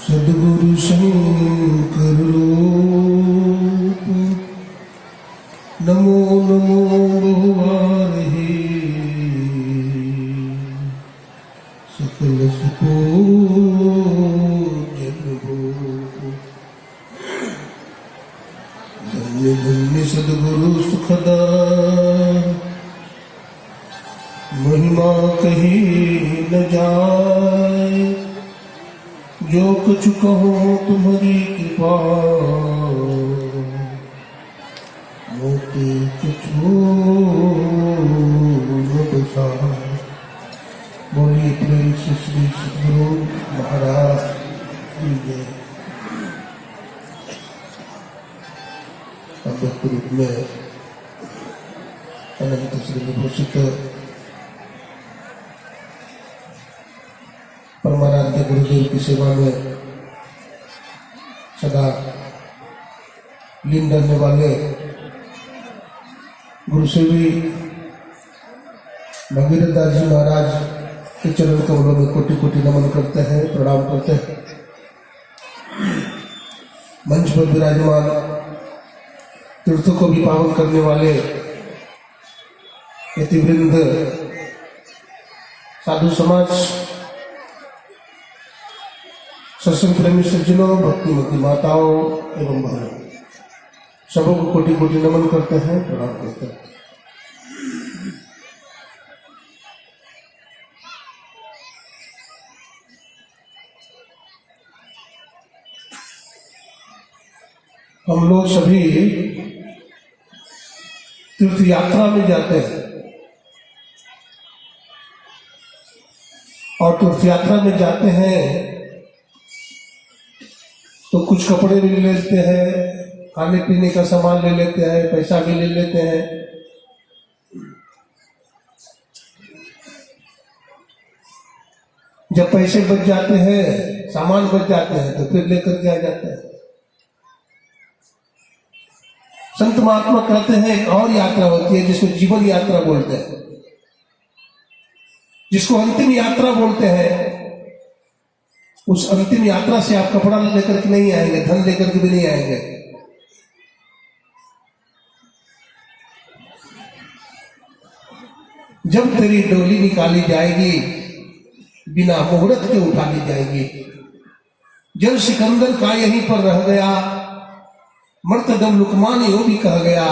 सद्गुरु शंकर रूप नमो नमो बहुवारहि सकल सुखो धन्य धन्य सद्गुरु सुखदा महिमा कही न जाए जो कुछ कहो तुम्हारी कृपा मोती कुछ न बसाए। बोलिए प्रेम से श्री सद्गुरु महाराज की जय। अव्यक्त रूप में अनंत श्री विभूषित परमाराध्य गुरुदेव की सेवा में सदा लीन रहने वाले गुरु सेवी भगीरथ दास जी महाराज के चरण कमलों में कोटि कोटि नमन करते हैं, प्रणाम करते हैं। मंच पर विराजमान तीर्थों को भी पावन करने वाले यतिवृंद, साधु समाज, सत्संग प्रेमी सज्जनों, भक्तिमती माताओं एवं बहनों, सबों को कोटि कोटि नमन करते हैं, प्रणाम करते हैं। हम लोग सभी तीर्थ यात्रा में जाते हैं और तीर्थ यात्रा में जाते हैं तो कुछ कपड़े भी ले लेते हैं, खाने पीने का सामान ले लेते हैं, पैसा भी ले लेते हैं। जब पैसे बच जाते हैं, सामान बच जाते हैं तो फिर लेकर के आ जाते हैं। संत महात्मा कहते हैं एक और यात्रा होती है जिसको जीवन यात्रा बोलते हैं, जिसको अंतिम यात्रा बोलते हैं। उस अंतिम यात्रा से आप कपड़ा लेकर के नहीं आएंगे, धन लेकर के भी नहीं आएंगे। जब तेरी डोली निकाली जाएगी, बिना मुहूर्त के उठा ली जाएगी। जब सिकंदर का यहीं पर रह गया, मर्तदम लुकमान यो भी कह गया,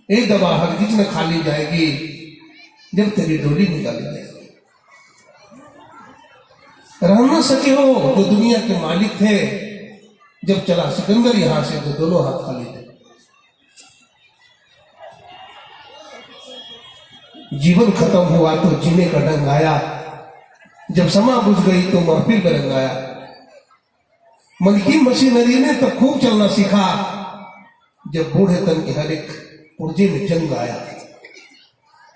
एक दबा हरगिज न खाली जाएगी जब तेरी डोली निकाली जाएगी। रह न सके हो जो दुनिया के मालिक थे, जब चला सिकंदर यहां से तो दोनों हाथ खाली थे। जीवन खत्म हुआ तो जीने का ढंग आया, जब समा बुझ गई तो महफिल में रंग आया। मन की मशीनरी ने तो खूब चलना सीखा, जब बूढ़े तन के हर एक पुर्जे में जंग आया।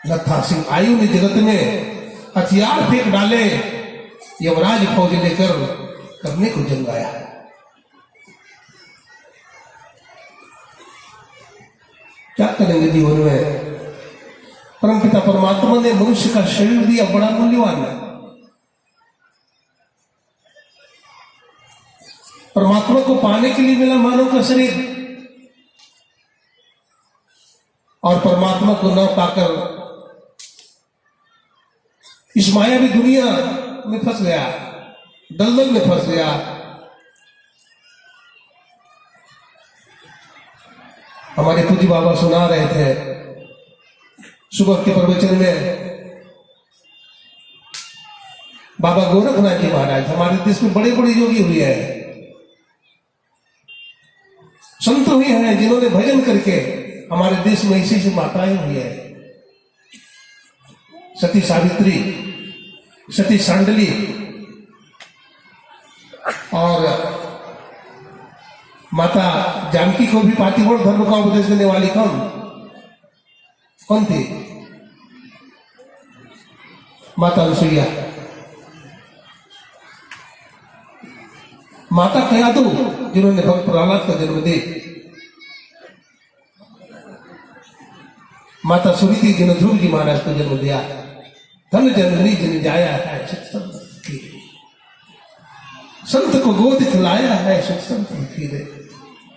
लथा सिंह आयु ने जगत में हथियार फेंक डाले, यमराज फौज लेकर करने को जंग आया। क्या करेंगे जीवन में? परमपिता परमात्मा ने मनुष्य का शरीर दिया, बड़ा मूल्यवान है। परमात्मा को पाने के लिए मिला मानव का शरीर, और परमात्मा को न पाकर इस मायावी दुनिया में फंस गया, दलदल में फंस गया। हमारे पूज्य बाबा सुना रहे थे सुबह के प्रवचन में, बाबा गोरखनाथ जी महाराज हमारे देश में बड़े बड़े योगी हुए हैं, संत हुए हैं, जिन्होंने भजन करके हमारे देश में ऐसी ऐसी माताएं हुई है। सती सावित्री, सती सांडली, और माता जानकी को भी पातिव्रत धर्म का उपदेश देने वाली कौन थी? माता अनुसुईया। माता कयादू, जिन्होंने भक्त प्रहलाद का जन्म दी। माता सुनीति जिन ध्रुव जी महाराज को जन्म दिया। धन जननी जिन जाया है सुख संत की, संत को गोद खिलाया है सुख संत की रे,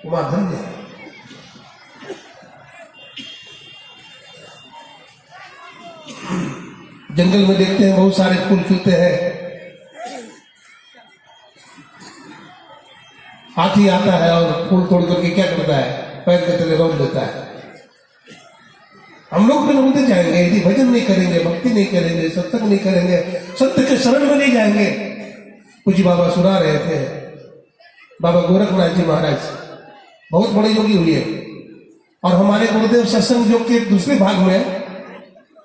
उमा धन्य है। जंगल में देखते हैं बहुत सारे फूल खिलते हैं, हाथी आता है और फूल तोड़ करके क्या करता है, पैर के तले रोक देता है। हम लोग भी रोते जाएंगे यदि भजन नहीं करेंगे, भक्ति नहीं करेंगे, सत्संग नहीं करेंगे, सत्य के शरण में नहीं जाएंगे। कुछ बाबा सुना रहे थे, बाबा गोरखनाथ जी महाराज बहुत बड़े योगी हुए और हमारे गुरुदेव सत्संग योग के दूसरे भाग में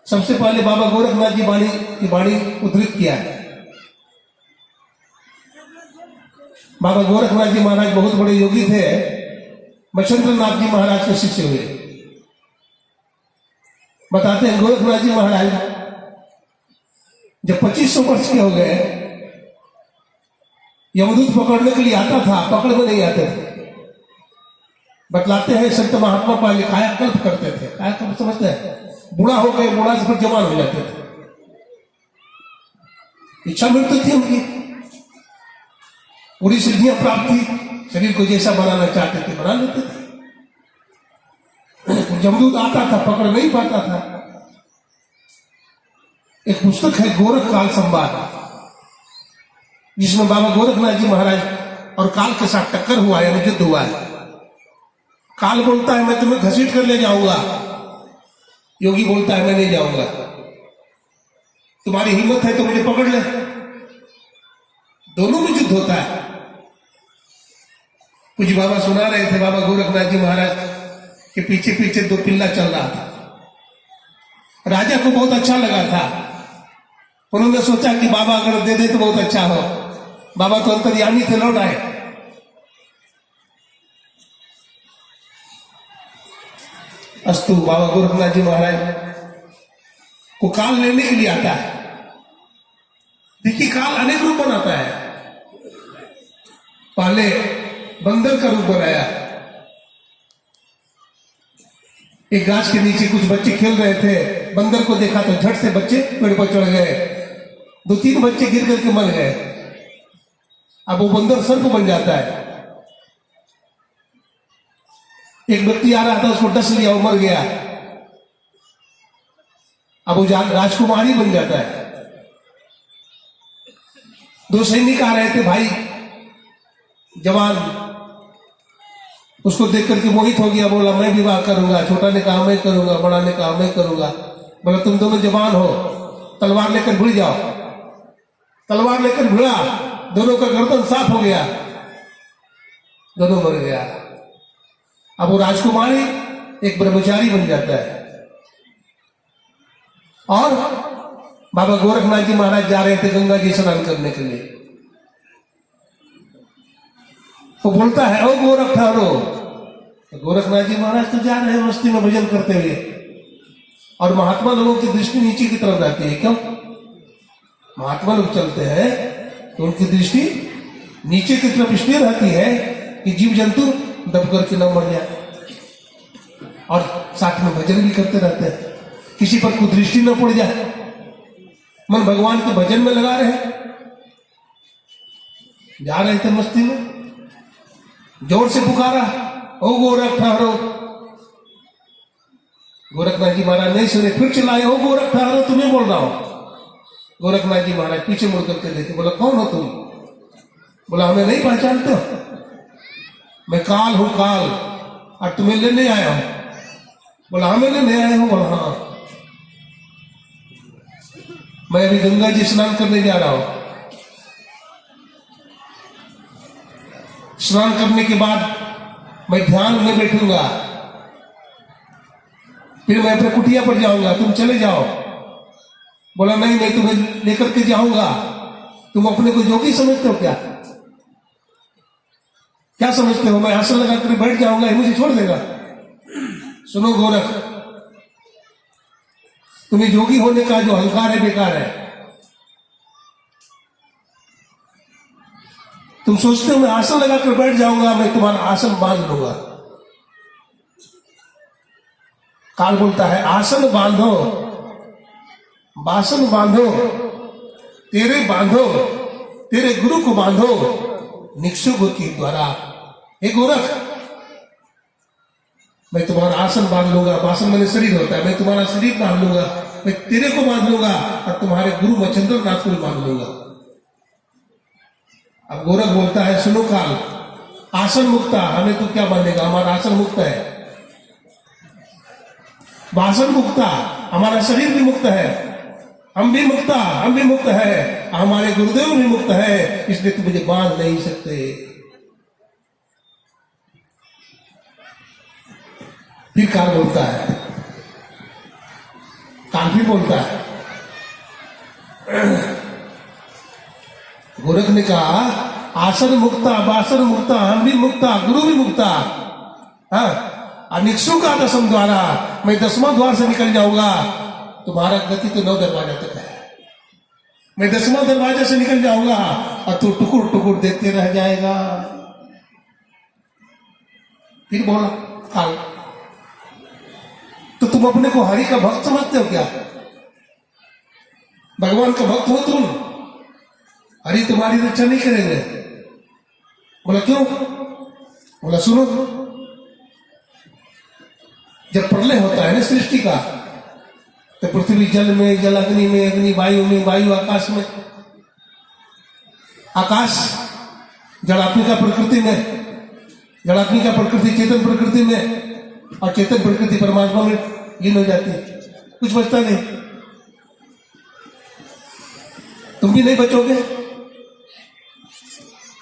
सबसे पहले बाबा गोरखनाथ जी की वाणी उद्धृत किया है। बाबा गोरखनाथ जी महाराज बहुत बड़े योगी थे, मच्छिंद्र नाथ जी महाराज के शिष्य हुए। बताते हैं गोरखनाथ जी महाराज जब 2500 वर्ष के हो गए, यमदूत पकड़ने के लिए आता था, पकड़ में नहीं आते थे। बतलाते हैं संत महात्मा पहले कायाकल्प करते थे। कायाकल्प समझते हैं? बूढ़ा हो गए, बूढ़ा से फिर जवान हो जाते थे। इच्छा मृत्यु थी उनकी, पूरी सिद्धियां प्राप्त थी, शरीर को जैसा बनाना चाहते थे बना लेते थे। जमदूत आता था, पकड़ नहीं पाता था। एक पुस्तक है गोरख काल संवाद, जिसमें बाबा गोरखनाथ जी महाराज और काल के साथ टक्कर हुआ है, युद्ध हुआ है। काल बोलता है मैं तुम्हें घसीट कर ले जाऊंगा, योगी बोलता है मैं नहीं जाऊंगा, तुम्हारी हिम्मत है तो मुझे पकड़ ले। दोनों में युद्ध होता है। कुछ बाबा सुना रहे थे, बाबा गोरखनाथ जी महाराज के पीछे पीछे 2 पिल्ला चल रहा था। राजा को बहुत अच्छा लगा था, उन्होंने सोचा कि बाबा अगर दे दे तो बहुत अच्छा हो। बाबा तो अंतर्यामी थे, लौट आए। अस्तु बाबा गोरखनाथ जी महाराज को काल लेने के लिए आता है। देखिए काल अनेक रूप बनाता है। पहले बंदर का रूप बनाया। एक गाछ के नीचे कुछ बच्चे खेल रहे थे, बंदर को देखा तो झट से बच्चे पेड़ पर चढ़ गए। 2-3 बच्चे गिर करके मर गए। अब वो बंदर सर्प बन जाता है। एक व्यक्ति आ रहा था, उसको डस लिया, वो मर गया। अब वो राजकुमारी बन जाता है। 2 सैनिक आ रहे थे, भाई जवान, उसको देख करके मोहित हो गया, बोला मैं विवाह करूंगा। छोटा ने कहा मैं करूंगा, बड़ा ने कहा मैं करूंगा। बोला तुम दोनों जवान हो, तलवार लेकर भिड़ जाओ। तलवार लेकर भिड़ा, दोनों का गर्दन साफ हो गया, दोनों मर गया। अब वो राजकुमारी एक ब्रह्मचारी बन जाता है। और बाबा गोरखनाथ जी महाराज जा रहे थे गंगा जी स्नान करने के लिए। वो बोलता है ओ गोरख ठहरो। तो गोरखनाथ जी महाराज तो जा रहे हैं मस्ती में भजन करते हुए, और महात्मा लोगों की दृष्टि नीचे की तरफ जाती है। क्यों? महात्मा लोग चलते हैं तो उनकी दृष्टि नीचे की तरफ इसलिए रहती है कि जीव जंतु दब करके न मर जाए, और साथ में भजन भी करते रहते हैं, किसी पर कुदृष्टि न पड़ जाए। मन भगवान के भजन में लगा रहे, जा रहे थे मस्ती में, जोर से पुकारा ओ गोरख ठहरो। गोरखनाथ जी महाराज नहीं सुने, फिर चिल्लाए ओ गोरख ठहरो, तुम्हें बोल रहा हूं। गोरखनाथ जी महाराज पीछे मुड़ करके देखे, बोला कौन हो तुम? बोला हमें नहीं पहचानते हो? मैं काल हूं, काल, और तुम्हें लेने आया हूं। बोला हमें लेने आए हो? बोला हाँ, मैं अभी गंगा जी स्नान करने जा रहा हूं। स्नान करने के बाद मैं ध्यान में बैठूंगा, फिर मैं अपने कुटिया पर जाऊंगा, तुम चले जाओ। बोला नहीं, मैं तुम्हें लेकर के जाऊंगा। तुम अपने को योगी समझते हो क्या? क्या समझते हो? मैं आसन लगा कर बैठ जाऊंगा, मुझे छोड़ देगा? सुनो गोरख, तुम्हें योगी होने का जो अहंकार है बेकार है। तुम सोचते हो मैं आसन लगाकर बैठ जाऊंगा, मैं तुम्हारा आसन बांध लूंगा। काल बोलता है आसन बांधो, बासन बांधो, तेरे बांधो, तेरे गुरु को बांधो निक्षुभ के द्वारा। हे गोरख, मैं तुम्हारा आसन बांध लूंगा, बासन मैंने शरीर होता है, मैं तुम्हारा शरीर बांध लूंगा, मैं तेरे को बांध लूंगा और तुम्हारे गुरु मच्छिंद्र नाथ को भी बांध लूंगा। अब गोरख बोलता है सुनो काल, आसन मुक्ता, हमें तू क्या बांधेगा, हमारा आसन मुक्त है, बासन मुक्ता, हमारा शरीर भी मुक्त है, हम भी मुक्ता, हम भी मुक्त है, हमारे गुरुदेव भी मुक्त है, इसलिए तुम मुझे बांध नहीं सकते। फिर काल बोलता है, काल भी बोलता है, गोरख ने कहा आसन मुक्ता, बासन मुक्ता, हम भी मुक्ता, गुरु भी मुक्ता, हाँ, निक्षु का दसम द्वारा, मैं 10वां द्वार से निकल जाऊंगा, तुम्हारा गति तो 9 दरवाजा तक है, मैं 10वां दरवाजा से निकल जाऊंगा और तू टुकुर टुकुर देखते रह जाएगा। फिर बोला काल, तो तुम अपने को हरि का भक्त समझते हो क्या, भगवान का भक्त हो तुम, हरि तुम्हारी रक्षा नहीं करेंगे। बोला क्यों? बोला सुनो, जब प्रलय होता है ना सृष्टि का, तो पृथ्वी जल में, जल अग्नि में, अग्नि वायु में, वायु आकाश में, आकाश जड़ात्मिका प्रकृति में, जड़ात्मिका प्रकृति चेतन प्रकृति में, और चेतन प्रकृति परमात्मा में लीन हो जाती है, कुछ बचता नहीं। तुम भी नहीं बचोगे।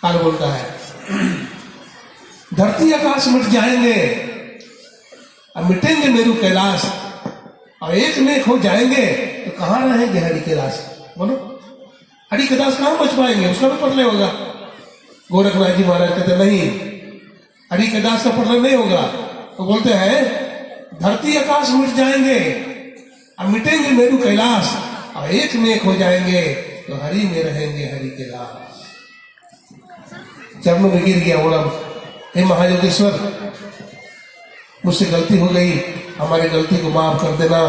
काल बोलता है धरती आकाश मिट जाएंगे, अब मिटेंगे मेरू कैलाश, और एक में एक हो जाएंगे, तो कहां रहेंगे हरि के दास? बोलो, हरि के दास कहां बच पाएंगे? उसका भी प्रलय होगा। गोरखनाथ जी महाराज कहते नहीं, हरि के दास का प्रलय नहीं होगा। तो बोलते हैं धरती आकाश मिट जाएंगे, अब मिटेंगे मेरू कैलाश, और एक में एक हो जाएंगे, तो हरि में रहेंगे हरि के दास। चरणों में गिर गया, बोला हे महायोगेश्वर, मुझसे गलती हो गई, हमारी गलती को माफ कर देना,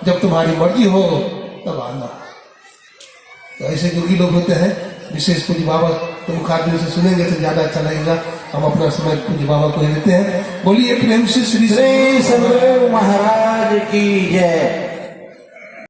जब तुम्हारी मर्जी हो तब आना। तो ऐसे योगी लोग होते हैं, विशेष पूज्य बाबा तुम खाद्य से सुनेंगे तो ज्यादा अच्छा लगेगा। हम अपना समय पूज्य बाबा को ही देते हैं। बोलिए प्रेम से श्री सदगुरु महाराज की जय।